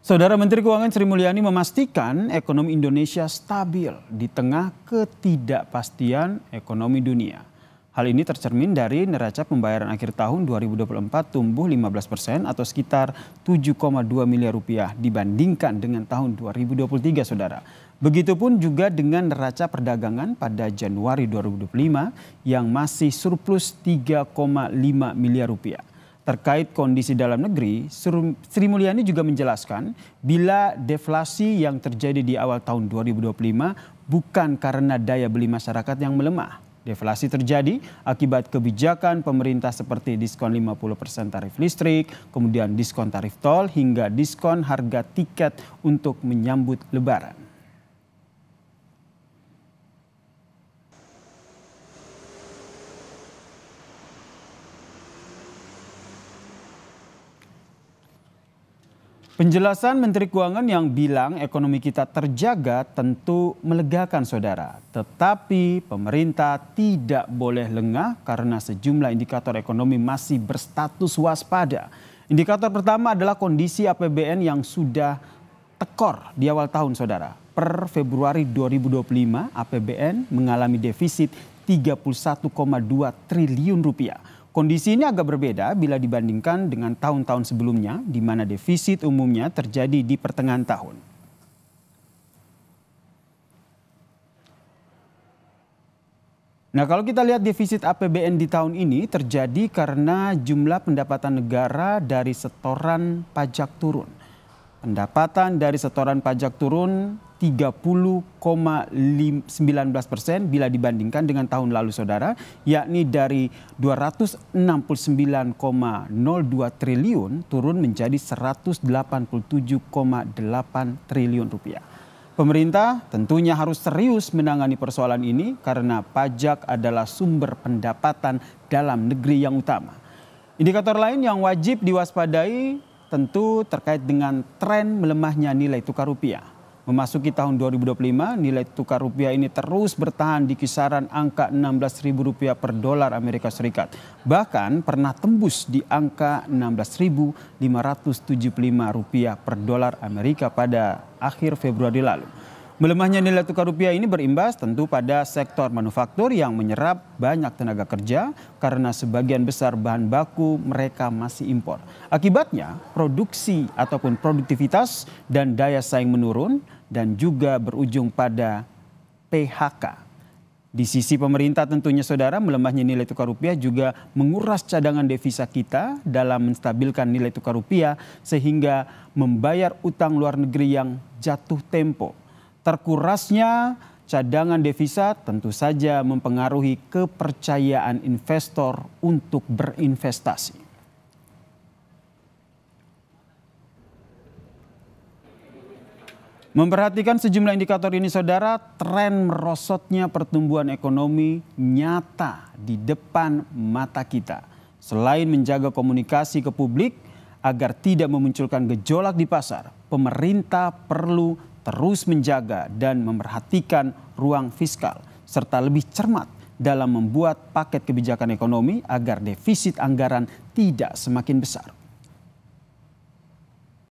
Saudara Menteri Keuangan Sri Mulyani memastikan ekonomi Indonesia stabil di tengah ketidakpastian ekonomi dunia. Hal ini tercermin dari neraca pembayaran akhir tahun 2024 tumbuh 15% atau sekitar 7,2 miliar rupiah dibandingkan dengan tahun 2023, saudara. Begitupun juga dengan neraca perdagangan pada Januari 2025 yang masih surplus 3,5 miliar rupiah. Terkait kondisi dalam negeri, Sri Mulyani juga menjelaskan bila deflasi yang terjadi di awal tahun 2025 bukan karena daya beli masyarakat yang melemah. Deflasi terjadi akibat kebijakan pemerintah seperti diskon 50% tarif listrik, kemudian diskon tarif tol hingga diskon harga tiket untuk menyambut Lebaran. Penjelasan Menteri Keuangan yang bilang ekonomi kita terjaga tentu melegakan, saudara. Tetapi pemerintah tidak boleh lengah karena sejumlah indikator ekonomi masih berstatus waspada. Indikator pertama adalah kondisi APBN yang sudah tekor di awal tahun, saudara. Per Februari 2025 APBN mengalami defisit 31,2 triliun rupiah. Kondisi ini agak berbeda bila dibandingkan dengan tahun-tahun sebelumnya di mana defisit umumnya terjadi di pertengahan tahun. Nah, kalau kita lihat defisit APBN di tahun ini terjadi karena jumlah pendapatan negara dari setoran pajak turun. Pendapatan dari setoran pajak turun 30,19% bila dibandingkan dengan tahun lalu, saudara, yakni dari 269,02 triliun turun menjadi 187,8 triliun rupiah. Pemerintah tentunya harus serius menangani persoalan ini karena pajak adalah sumber pendapatan dalam negeri yang utama. Indikator lain yang wajib diwaspadai tentu terkait dengan tren melemahnya nilai tukar rupiah. Memasuki tahun 2025, nilai tukar rupiah ini terus bertahan di kisaran angka Rp16.000 per dolar Amerika Serikat. Bahkan pernah tembus di angka Rp16.575 per dolar Amerika pada akhir Februari lalu. Melemahnya nilai tukar rupiah ini berimbas tentu pada sektor manufaktur yang menyerap banyak tenaga kerja karena sebagian besar bahan baku mereka masih impor. Akibatnya produksi ataupun produktivitas dan daya saing menurun dan juga berujung pada PHK. Di sisi pemerintah tentunya, saudara, melemahnya nilai tukar rupiah juga menguras cadangan devisa kita dalam menstabilkan nilai tukar rupiah sehingga membayar utang luar negeri yang jatuh tempo. Terkurasnya cadangan devisa tentu saja mempengaruhi kepercayaan investor untuk berinvestasi. Memperhatikan sejumlah indikator ini, saudara, tren merosotnya pertumbuhan ekonomi nyata di depan mata kita. Selain menjaga komunikasi ke publik agar tidak memunculkan gejolak di pasar, pemerintah perlu terus menjaga dan memperhatikan ruang fiskal serta lebih cermat dalam membuat paket kebijakan ekonomi agar defisit anggaran tidak semakin besar.